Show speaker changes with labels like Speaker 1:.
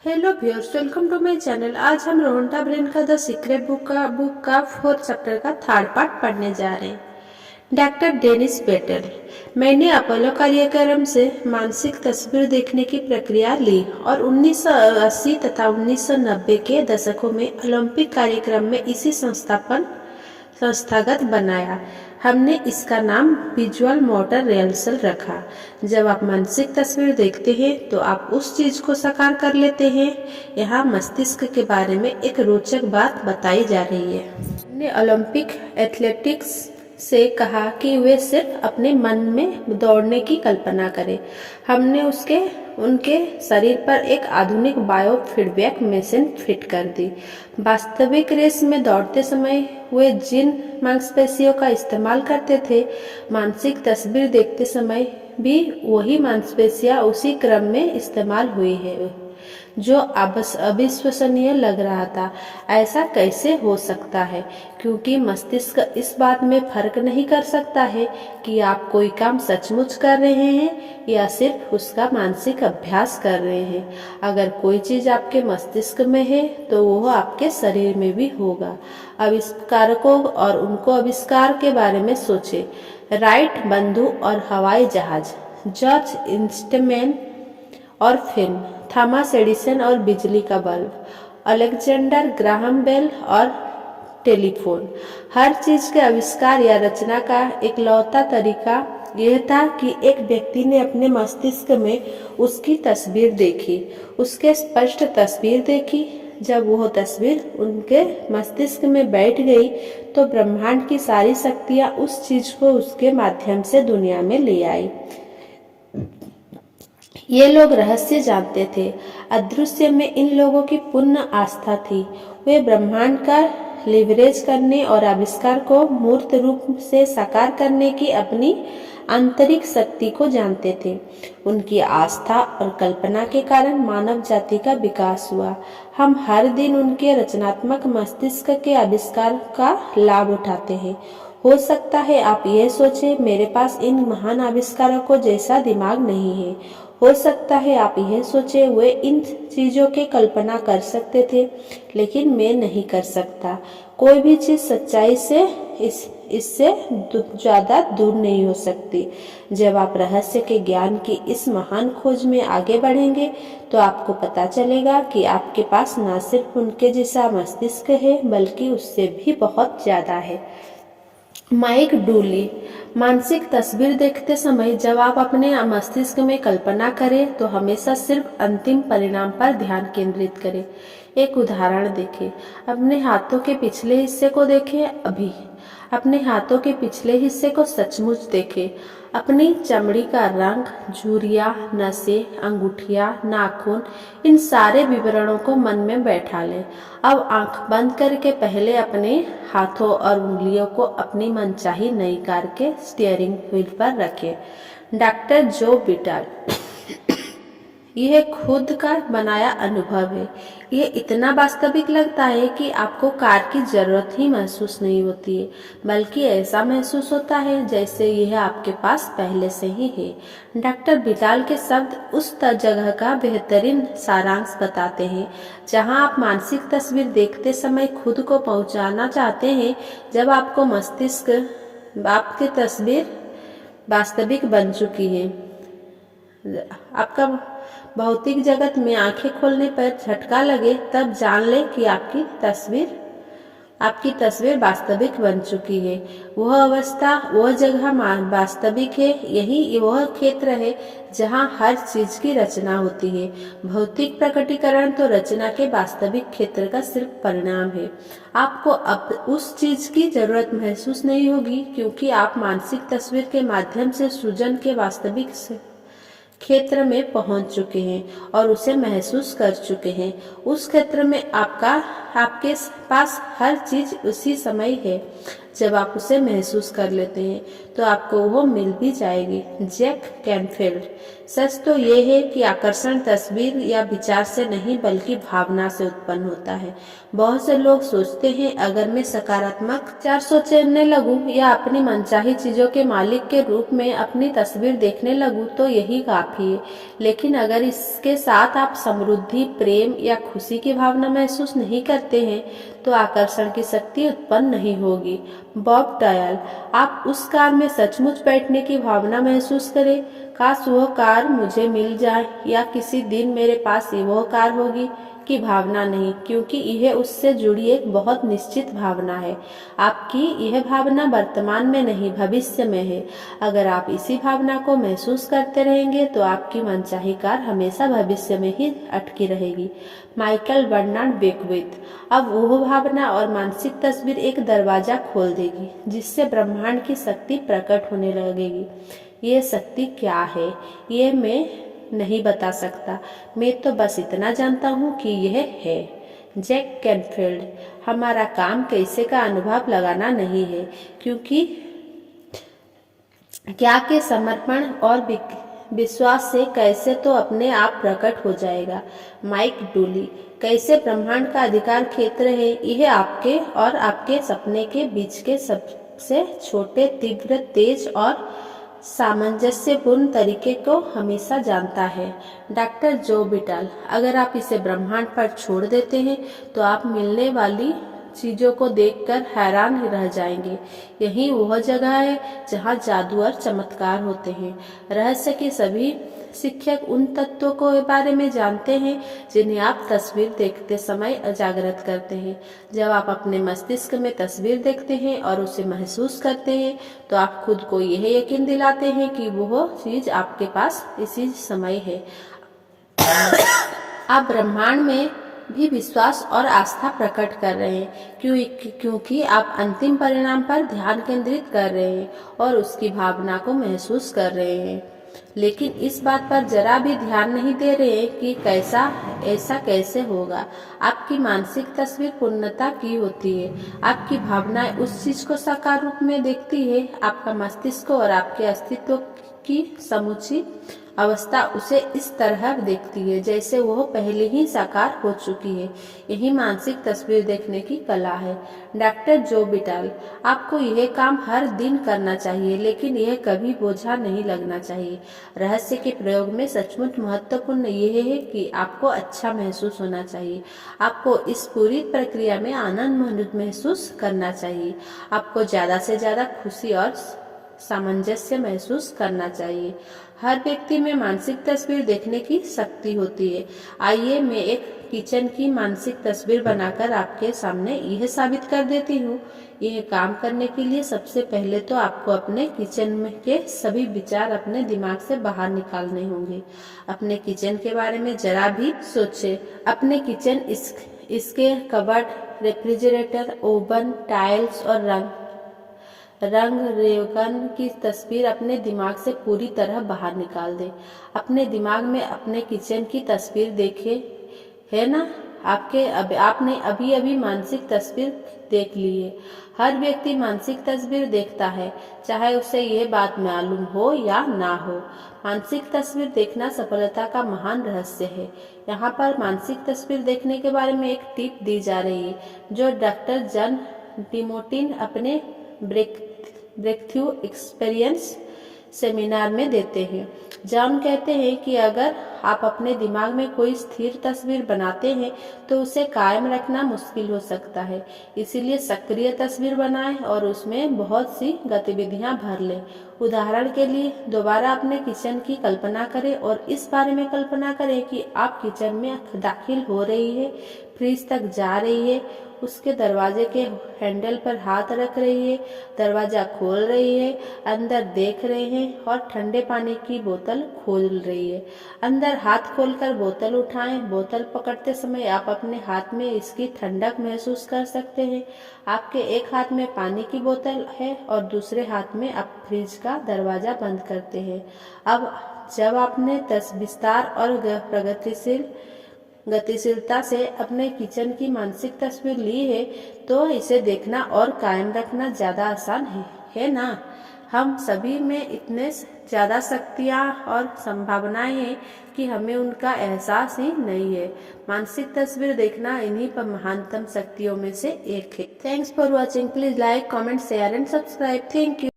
Speaker 1: Hello viewers, welcome to my channel. आज हम Rhonda Byrne का द सीक्रेट बुक का 4th चैप्टर का 3rd पार्ट पढ़ने जा रहे हैं। Doctor Denis Waitley. मैंने अपोलो कार्यक्रम से मानसिक तस्वीर देखने की प्रक्रिया ली और 1980 तथा 1990 के दशकों में ओलंपिक कार्यक्रम में इसी संस्थागत बनाया। हमने इसका नाम विजुअल मोटर रिहर्सल रखा। जब आप मानसिक तस्वीर देखते हैं तो आप उस चीज को साकार कर लेते हैं। यहाँ मस्तिष्क के बारे में एक रोचक बात बताई जा रही है। हमने ओलंपिक एथलेटिक्स से कहा कि वे सिर्फ अपने मन में दौड़ने की कल्पना करें। हमने उनके शरीर पर एक आधुनिक बायो फीडबैक मशीन फिट कर दी। वास्तविक रेस में दौड़ते समय वे जिन मांसपेशियों का इस्तेमाल करते थे, मानसिक तस्वीर देखते समय भी वही मांसपेशियां उसी क्रम में इस्तेमाल हुई है, जो अविश्वसनीय लग रहा था। ऐसा कैसे हो सकता है? क्योंकि मस्तिष्क इस बात में फर्क नहीं कर सकता है कि आप कोई काम सचमुच कर रहे हैं या सिर्फ उसका मानसिक अभ्यास कर रहे हैं। अगर कोई चीज आपके मस्तिष्क में है तो वह आपके शरीर में भी होगा। आविष्कारकों और उनको आविष्कार के बारे में सोचें। राइट बंदूक और हवाई जहाज, जॉर्ज इंस्टमैन और फिल्म, थॉमस एडिसन और बिजली का बल्ब, अलेक्जेंडर ग्राहम बेल और टेलीफोन। हर चीज के आविष्कार या रचना का इकलौता तरीका यह था कि एक व्यक्ति ने अपने मस्तिष्क में उसकी तस्वीर देखी, उसके स्पष्ट तस्वीर देखी। जब वह तस्वीर उनके मस्तिष्क में बैठ गई तो ब्रह्मांड की सारी शक्तियां उस चीज को उसके माध्यम से दुनिया में ले आई। ये लोग रहस्य जानते थे। अदृश्य में इन लोगों की पूर्ण आस्था थी। वे ब्रह्मांड का लिवरेज करने और आविष्कार को मूर्त रूप से साकार करने की अपनी आंतरिक शक्ति को जानते थे। उनकी आस्था और कल्पना के कारण मानव जाति का विकास हुआ। हम हर दिन उनके रचनात्मक मस्तिष्क के आविष्कार का लाभ उठाते हैं। हो सकता है आप यह सोचें, मेरे पास इन महान आविष्कारकों जैसा दिमाग नहीं है। हो सकता है आप यह सोचे, वे इन चीजों की कल्पना कर सकते थे, लेकिन मैं नहीं कर सकता। कोई भी चीज सच्चाई से इससे ज्यादा दूर नहीं हो सकती। जब आप रहस्य के ज्ञान की इस महान खोज में आगे बढ़ेंगे तो आपको पता चलेगा कि आपके पास न सिर्फ उनके जैसा मस्तिष्क है, बल्कि उससे भी बहुत ज्यादा है। Mike Dooley. मानसिक तस्वीर देखते समय जब आप अपने मस्तिष्क में कल्पना करें तो हमेशा सिर्फ अंतिम परिणाम पर ध्यान केंद्रित करें। एक उदाहरण देखें। अपने हाथों के पिछले हिस्से को देखें। अभी अपने हाथों के पिछले हिस्से को सचमुच देखें। अपनी चमड़ी का रंग, झुर्रियां, नसें, अंगूठियां, नाखून, इन सारे विवरणों को मन में बैठा लें। अब आंख बंद करके पहले अपने हाथों और उंगलियों को अपनी मनचाही नई कार के स्टीयरिंग व्हील पर रखें। डॉक्टर जो बिटल। यह खुद का बनाया अनुभव है। यह इतना वास्तविक लगता है कि आपको कार की जरूरत ही महसूस नहीं होती है, बल्कि ऐसा महसूस होता है जैसे यह आपके पास पहले से ही है। डॉक्टर बिटाल के शब्द उस जगह का बेहतरीन सारांश बताते हैं जहां आप मानसिक तस्वीर देखते समय खुद को पहुंचाना चाहते हैं। जब आपको मस्तिष्क आपकी तस्वीर वास्तविक बन चुकी है, आपका भौतिक जगत में आंखें खोलने पर झटका लगे, तब जान ले कि आपकी तस्वीर वास्तविक बन चुकी है। वह अवस्था, वह जगह वास्तविक है। यही वह क्षेत्र है जहां हर चीज की रचना होती है। भौतिक प्रकटीकरण तो रचना के वास्तविक क्षेत्र का सिर्फ परिणाम है। आपको अब उस चीज की जरूरत महसूस नहीं होगी, क्योंकि आप मानसिक तस्वीर के माध्यम से सृजन के वास्तविक क्षेत्र में पहुंच चुके हैं और उसे महसूस कर चुके हैं। उस क्षेत्र में आपके पास हर चीज उसी समय है। जब आप उसे महसूस कर लेते हैं तो आपको वो मिल भी जाएगी। Jack Canfield. सच तो ये है कि आकर्षण तस्वीर या विचार से नहीं बल्कि भावना से उत्पन्न होता है। बहुत से लोग सोचते हैं अगर मैं सकारात्मक विचार सोचने लगूं या अपनी मनचाही चीजों के मालिक के रूप में अपनी तस्वीर देखने लगूं तो यही काफी है। लेकिन अगर इसके साथ आप समृद्धि, प्रेम या खुशी की भावना महसूस नहीं करते हैं तो आकर्षण की शक्ति उत्पन्न नहीं होगी। Bob dial. आप उस कार में सचमुच बैठने की भावना महसूस करें, काश वह कार मुझे मिल जाए या किसी दिन मेरे पास वह कार होगी की भावना नहीं, क्योंकि यह उससे जुड़ी एक बहुत निश्चित भावना है। आपकी यह भावना वर्तमान में नहीं भविष्य में है। अगर आप इसी भावना को महसूस करते रहेंगे तो आपकी मनचाही कार हमेशा भविष्य में ही अटकी रहेगी। Michael Bernard Beckwith. अब वह भावना और मानसिक तस्वीर एक दरवाजा खोल देगी जिससे ब्रह्मांड की शक्ति प्रकट होने लगेगी। ये शक्ति क्या है ये मैं नहीं बता सकता, मैं तो बस इतना जानता हूँ कि यह है। Jack Canfield. हमारा काम कैसे का अनुभव लगाना नहीं है, क्योंकि क्या के समर्पण और विश्वास से कैसे तो अपने आप प्रकट हो जाएगा। Mike Dooley. कैसे ब्रह्मांड का अधिकार क्षेत्र है, यह आपके और आपके सपने के बीच के सबसे छोटे, तीव्र, तेज और सामंजस्यपूर्ण तरीके को हमेशा जानता है। डॉक्टर जो बिटल। अगर आप इसे ब्रह्मांड पर छोड़ देते हैं तो आप मिलने वाली चीजों को देखकर हैरान रह जाएंगे। यही वह जगह है जहाँ जादू और चमत्कार होते हैं। रहस्य के सभी शिक्षक उन तत्वों के बारे में जानते हैं जिन्हें आप तस्वीर देखते समय अजागृत करते हैं। जब आप अपने मस्तिष्क में तस्वीर देखते हैं और उसे महसूस करते हैं तो आप खुद को यह यकीन दिलाते हैं कि वह चीज आपके पास इसी समय है। आप ब्रह्मांड में भी विश्वास और आस्था प्रकट कर रहे हैं, क्योंकि आप अंतिम परिणाम पर ध्यान केंद्रित कर रहे हैं और उसकी भावना को महसूस कर रहे हैं। लेकिन इस बात पर जरा भी ध्यान नहीं दे रहे कि ऐसा कैसे होगा। आपकी मानसिक तस्वीर पूर्णता की होती है। आपकी भावनाएं उस चीज को साकार रूप में देखती है। आपका मस्तिष्क और आपके अस्तित्व की समूची अवस्था उसे इस तरह देखती है जैसे वह पहले ही साकार हो चुकी है। यही मानसिक तस्वीर देखने की कला है। डॉक्टर जो बिटल। आपको यह काम हर दिन करना चाहिए, लेकिन यह कभी बोझा नहीं लगना चाहिए। रहस्य के प्रयोग में सचमुच महत्वपूर्ण यह है कि आपको अच्छा महसूस होना चाहिए। आपको इस पूरी प्रक्रिया में आनंद महसूस करना चाहिए। आपको ज्यादा से ज्यादा खुशी और सामंजस्य महसूस करना चाहिए। हर व्यक्ति में मानसिक तस्वीर देखने की शक्ति होती है। आइए मैं एक किचन की मानसिक तस्वीर बनाकर आपके सामने यह साबित कर देती हूँ। यह काम करने के लिए सबसे पहले तो आपको अपने किचन में के सभी विचार अपने दिमाग से बाहर निकालने होंगे। अपने किचन के बारे में जरा भी सोचें। अपने किचन, इसके कबर्ड, रेफ्रिजरेटर, ओवन, टाइल्स और रंग रेगन की तस्वीर अपने दिमाग से पूरी तरह बाहर निकाल दें। अपने दिमाग में अपने किचन की तस्वीर देखे है ना। आपने अभी अभी मानसिक तस्वीर देख ली है। हर व्यक्ति मानसिक तस्वीर देखता है, चाहे उसे यह बात मालूम हो या ना हो। मानसिक तस्वीर देखना सफलता का महान रहस्य है। यहाँ पर मानसिक तस्वीर देखने के बारे में एक टिप दी जा रही है जो डॉक्टर जॉन डिमोटिन अपने ब्रेकथ्रू एक्सपीरियंस सेमिनार में देते हैं। जॉन कहते हैं कि अगर आप अपने दिमाग में कोई स्थिर तस्वीर बनाते हैं तो उसे कायम रखना मुश्किल हो सकता है। इसीलिए सक्रिय तस्वीर बनाएं और उसमें बहुत सी गतिविधियां भर लें। उदाहरण के लिए दोबारा अपने किचन की कल्पना करें और इस बारे में कल्पना करें कि आप किचन में दाखिल हो रही है, फ्रिज तक जा रही है, उसके दरवाजे के हैंडल पर हाथ रख रही है, दरवाजा खोल रही है, अंदर देख रहे हैं और ठंडे पानी की बोतल खोल रही है। अंदर हाथ खोलकर बोतल उठाएं। बोतल पकड़ते समय आप अपने हाथ में इसकी ठंडक महसूस कर सकते हैं। आपके एक हाथ में पानी की बोतल है और दूसरे हाथ में आप फ्रिज का दरवाजा बंद करते हैं। अब जब आपने विस्तार और गतिशीलता से अपने किचन की मानसिक तस्वीर ली है तो इसे देखना और कायम रखना ज्यादा आसान है ना। हम सभी में इतने ज़्यादा शक्तियाँ और संभावनाएं हैं कि हमें उनका एहसास ही नहीं है। मानसिक तस्वीर देखना इन्हीं पर महानतम शक्तियों में से एक है। Thanks for watching. Please like, comment, share and subscribe. Thank you.